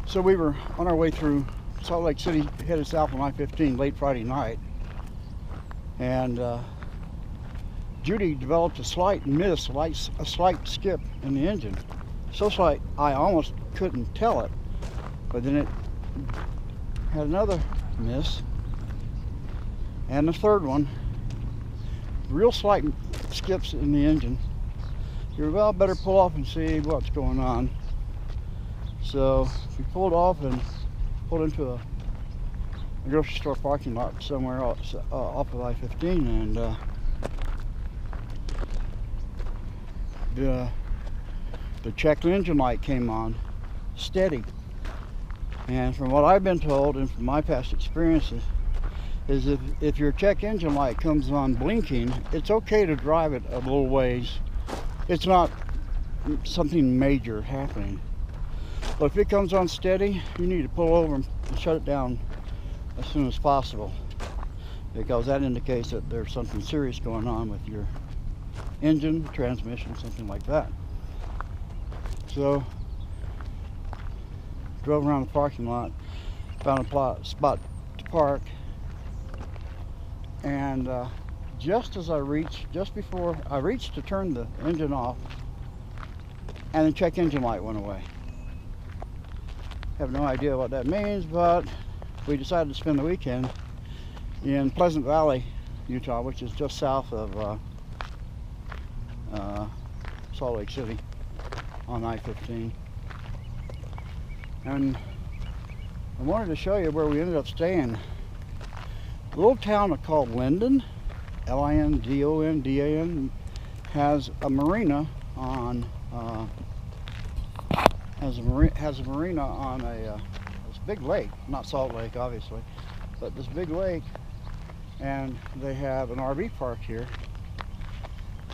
So we were on our way through Salt Lake City, headed south on I-15 late Friday night, and Judy developed a slight miss, a slight skip in the engine. So slight I almost couldn't tell it, but then it had another miss, and a third one. Real slight skips in the engine. You're well better pull off and see what's going on. So we pulled off and pulled into a grocery store parking lot somewhere else, off of I-15, and the check engine light came on steady. And from what I've been told and from my past experiences is if your check engine light comes on blinking, it's okay to drive it a little ways. It's not something major happening. But if it comes on steady, you need to pull over and shut it down as soon as possible, because that indicates that there's something serious going on with your engine, transmission, something like that. So, drove around the parking lot, found a spot to park, and just before I reached to turn the engine off, and the check engine light went away. Have no idea what that means, but we decided to spend the weekend in Pleasant Valley, Utah, which is just south of Salt Lake City on I-15. And I wanted to show you where we ended up staying. A little town called Linden, L-I-N-D-O-N-D-A-N, has a marina on has a marina on this big lake, not Salt Lake obviously, but this big lake, and they have an RV park here,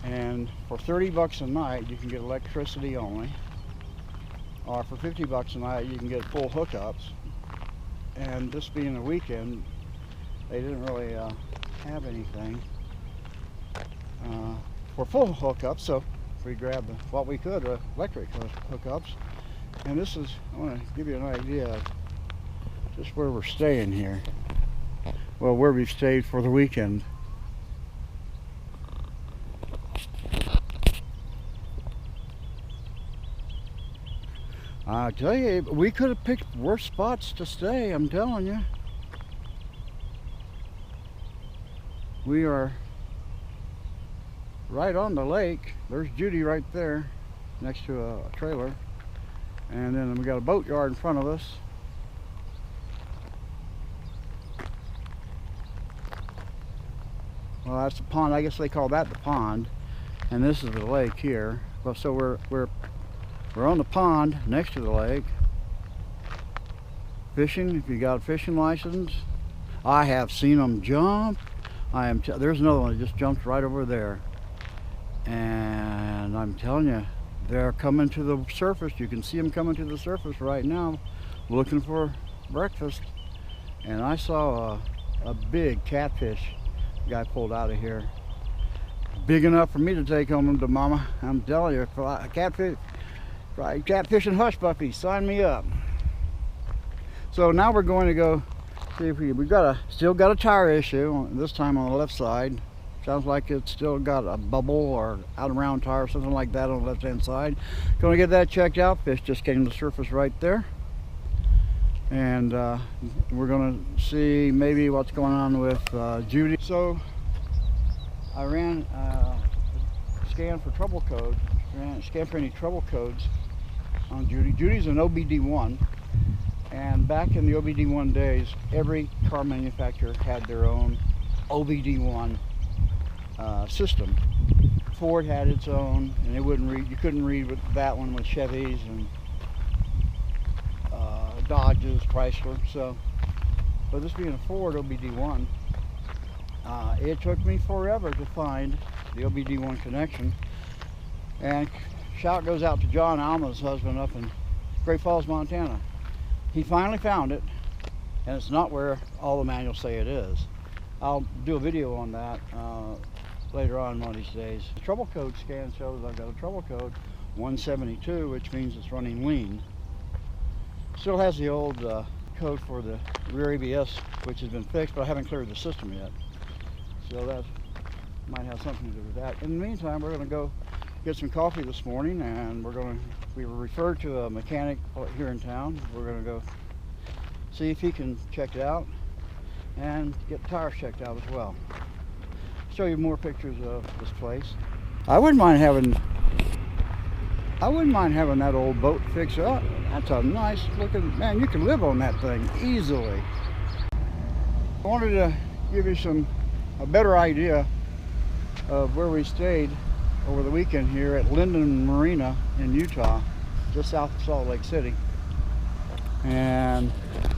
and for 30 bucks a night you can get electricity only, or for 50 bucks a night you can get full hookups. And this being a weekend, they didn't really have anything for full hookups, so we grabbed what we could, electric hookups. And this is, I want to give you an idea of just where we're staying here. Well, where we've stayed for the weekend. I tell you, we could have picked worse spots to stay, I'm telling you. We are right on the lake. There's Judy right there next to a trailer. And then we got a boat yard in front of us. Well, that's the pond. I guess they call that the pond. And this is the lake here. Well, so we're on the pond next to the lake. Fishing, if you got a fishing license. I have seen them jump. There's another one that just jumped right over there. And I'm telling you, they're coming to the surface. You can see them coming to the surface right now, looking for breakfast. And I saw a big catfish guy pulled out of here. Big enough for me to take home to mama. I'm telling you, catfish and hush puppies, sign me up. So now we're going to go see if we've still got a tire issue, this time on the left side. Sounds like it's still got a bubble or out around tire or something like that on the left hand side. Going to get that checked out. Fish just came to the surface right there. And we're going to see maybe what's going on with Judy. So I ran scan for trouble code, scan for any trouble codes on Judy. Judy's an OBD1, and back in the OBD1 days, every car manufacturer had their own OBD1 system. Ford had its own, and it wouldn't read. You couldn't read with that one with Chevys and Dodges, Chrysler. So, but this being a Ford OBD1, it took me forever to find the OBD1 connection. And shout goes out to John, Alma's husband, up in Great Falls, Montana. He finally found it, and it's not where all the manuals say it is. I'll do a video on that later on one of these days. The trouble code scan shows I've got a trouble code 172, which means it's running lean. Still has the old code for the rear ABS, which has been fixed, but I haven't cleared the system yet. So that might have something to do with that. In the meantime, we're going to go get some coffee this morning, and we were referred to a mechanic here in town. We're going to go see if he can check it out and get the tires checked out as well. Show you more pictures of this place. I wouldn't mind having that old boat fixed up. That's a nice looking, man, you can live on that thing easily. I wanted to give you a better idea of where we stayed over the weekend here at Linden Marina in Utah, just south of Salt Lake City. And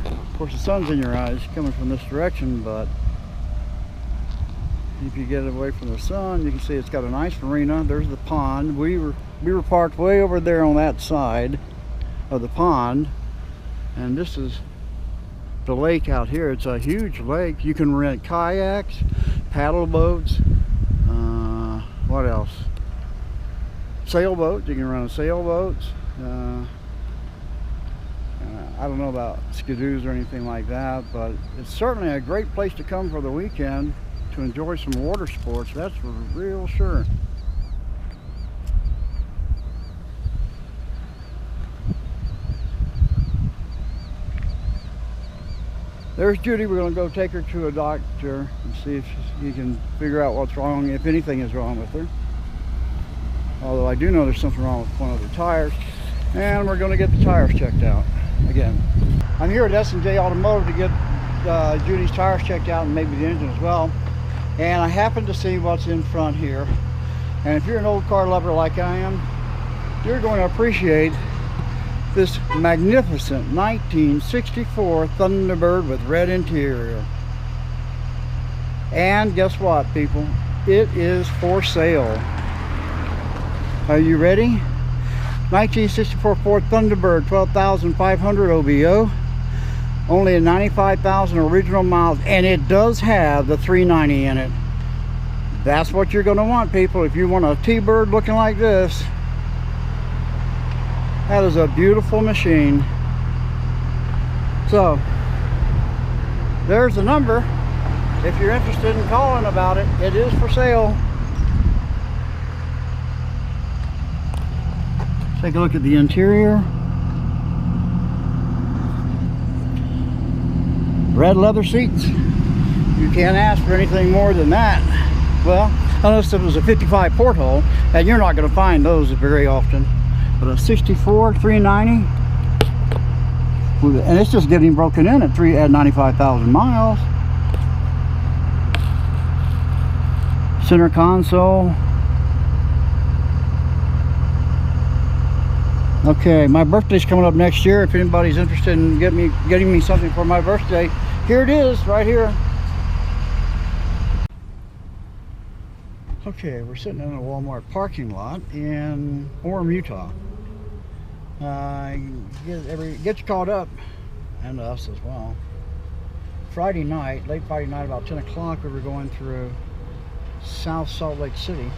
of course the sun's in your eyes coming from this direction, but if you get away from the sun, you can see it's got a nice marina. There's the pond. We were parked way over there on that side of the pond, and this is the lake out here. It's a huge lake. You can rent kayaks, paddle boats, what else? Sailboats. You can rent sailboats. I don't know about skidoos or anything like that, but it's certainly a great place to come for the weekend to enjoy some water sports, that's for real sure. There's Judy. We're going to go take her to a doctor and see if he can figure out what's wrong, if anything is wrong with her. Although I do know there's something wrong with one of the tires, and we're going to get the tires checked out again. I'm here at S&J Automotive to get Judy's tires checked out and maybe the engine as well. And I happened to see what's in front here. And if you're an old car lover like I am, you're going to appreciate this magnificent 1964 Thunderbird with red interior. And guess what, people? It is for sale. Are you ready? 1964 Ford Thunderbird, 12,500 OBO. Only 95,000 original miles, and it does have the 390 in it. That's what you're going to want, people, if you want a T-Bird looking like this. That is a beautiful machine. So there's the number. If you're interested in calling about it, it is for sale. Take a look at the interior. Red leather seats. You can't ask for anything more than that. Well, unless it was a 55 porthole, and you're not going to find those very often. But a 64 390, and it's just getting broken in at 95,000 miles. Center console. Okay, my birthday's coming up next year. If anybody's interested in getting me something for my birthday, here it is, right here. Okay, we're sitting in a Walmart parking lot in Orem, Utah. Get you caught up, and us as well. Friday night, late Friday night, about 10 o'clock, we were going through South Salt Lake City,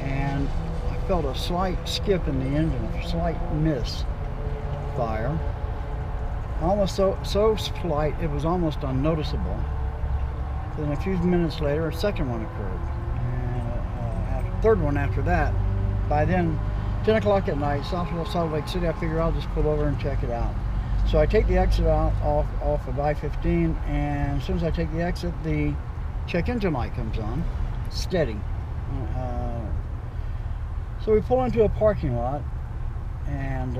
and I felt a slight skip in the engine, a slight misfire. Almost so slight, it was almost unnoticeable. Then a few minutes later, a second one occurred, and a third one after that. By then, 10 o'clock at night, south of Salt Lake City, I figure I'll just pull over and check it out. So I take the exit out off of I-15, and as soon as I take the exit, the check engine light comes on, steady. So we pull into a parking lot, and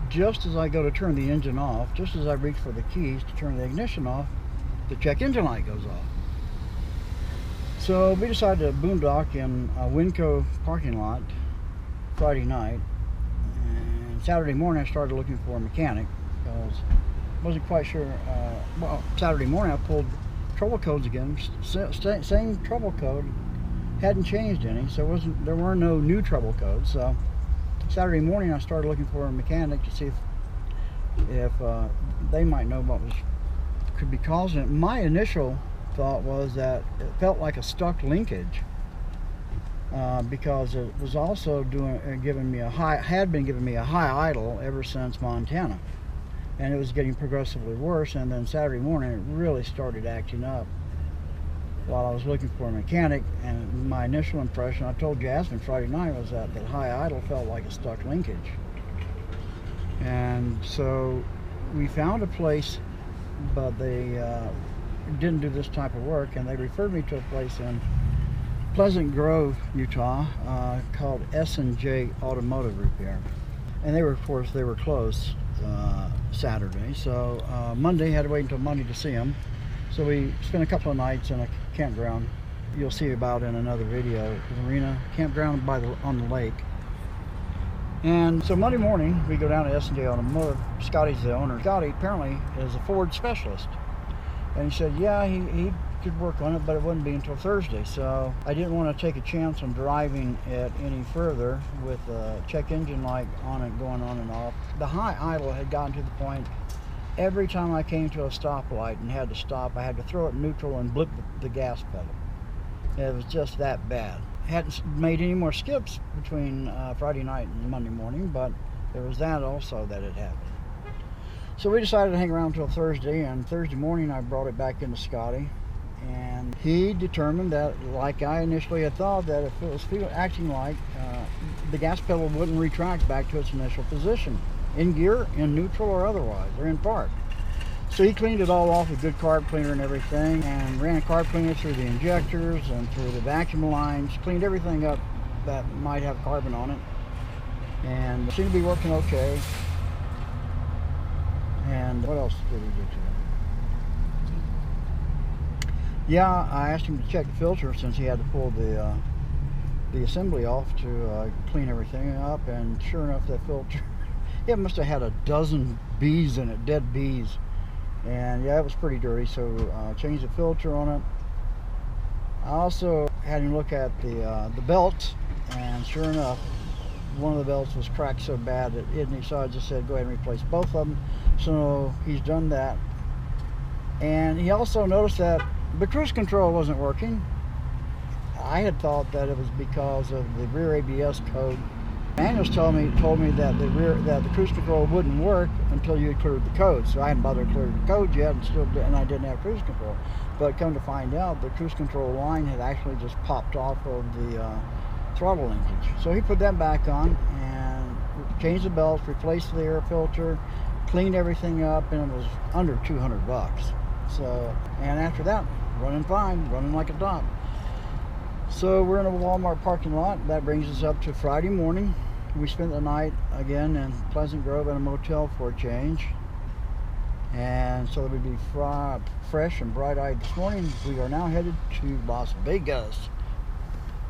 just as I go to turn the engine off, just as I reach for the keys to turn the ignition off, the check engine light goes off. So we decided to boondock in a Winco parking lot Friday night, and Saturday morning I started looking for a mechanic because I wasn't quite sure. Well, Saturday morning I pulled trouble codes again, same trouble code, hadn't changed any, so there were no new trouble codes. So Saturday morning I started looking for a mechanic to see if they might know what could be causing it. My initial thought was that it felt like a stuck linkage. because it was also giving me had been giving me a high idle ever since Montana, and it was getting progressively worse. And then Saturday morning, it really started acting up while I was looking for a mechanic. And my initial impression, I told Jasmine Friday night, was that high idle felt like a stuck linkage. And so we found a place, but they didn't do this type of work, and they referred me to a place in Pleasant Grove, Utah, called S&J Automotive Repair. And they were, of course, they were closed Saturday, so Monday, had to wait until Monday to see them. So we spent a couple of nights in a campground you'll see about in another video, marina campground on the lake. And so Monday morning we go down to S&J Automotive. Scotty's the owner. Scotty apparently is a Ford specialist, and he said yeah, he could work on it, but it wouldn't be until Thursday. So I didn't want to take a chance on driving it any further with the check engine light on it, going on and off. The high idle had gotten to the point every time I came to a stoplight and had to stop, I had to throw it in neutral and blip the gas pedal. It was just that bad. Hadn't made any more skips between Friday night and Monday morning, but there was that also that had happened. So we decided to hang around until Thursday, and Thursday morning I brought it back into Scotty, and he determined that, like I initially had thought, that if it was acting like the gas pedal wouldn't retract back to its initial position, in gear, in neutral, or otherwise, or in park. So he cleaned it all off with good carb cleaner and everything, and ran a carb cleaner through the injectors and through the vacuum lines, cleaned everything up that might have carbon on it, and it seemed to be working okay. And what else did he do to it? Yeah, I asked him to check the filter, since he had to pull the assembly off to clean everything up, and sure enough, that filter, it must have had a dozen bees in it, dead bees. And yeah, it was pretty dirty, so changed the filter on it. I also had him look at the belts, and sure enough, one of the belts was cracked so bad that so I just said go ahead and replace both of them. So he's done that. And he also noticed that the cruise control wasn't working. I had thought that it was because of the rear ABS code. Manuals told me that the cruise control wouldn't work until you had cleared the code. So I hadn't bothered to clear the code yet, and I didn't have cruise control. But come to find out, the cruise control line had actually just popped off of the throttle linkage. So he put that back on and changed the belts, replaced the air filter, cleaned everything up, and it was under $200. So, and after that, running fine, running like a top. So we're in a Walmart parking lot. That brings us up to Friday morning. We spent the night again in Pleasant Grove in a motel for a change. And so that we'd be fresh and bright-eyed this morning. We are now headed to Las Vegas.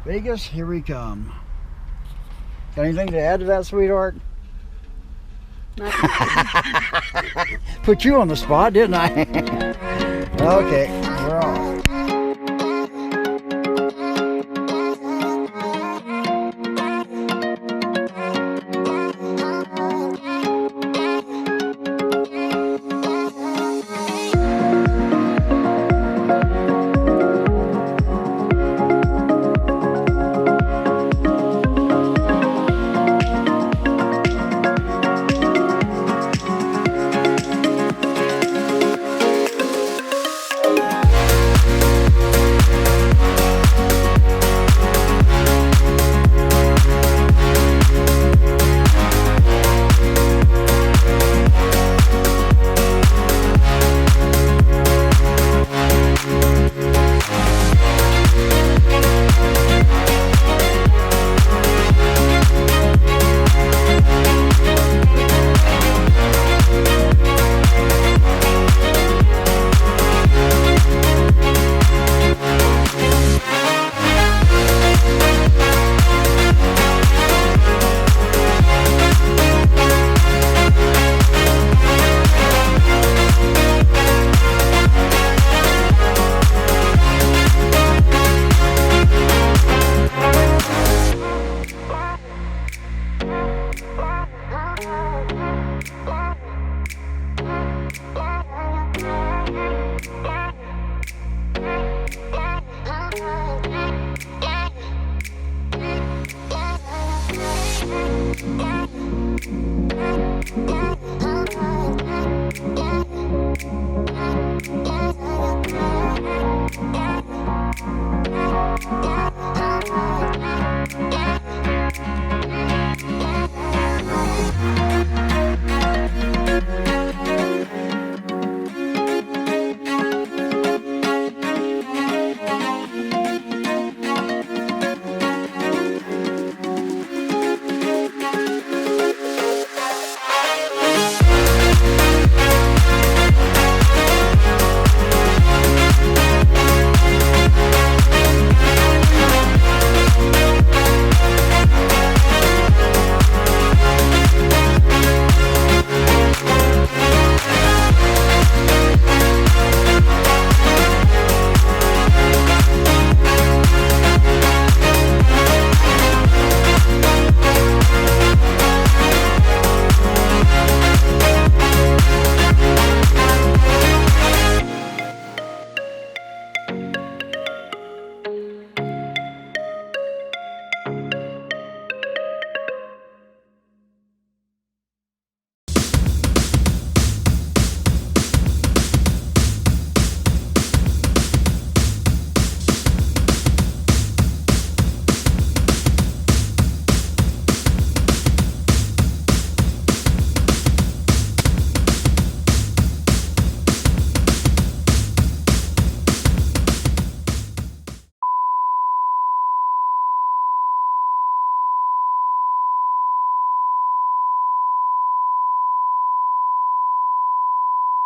Vegas, here we come. Got anything to add to that, sweetheart? Put you on the spot, didn't I? Okay, we're off. Oh.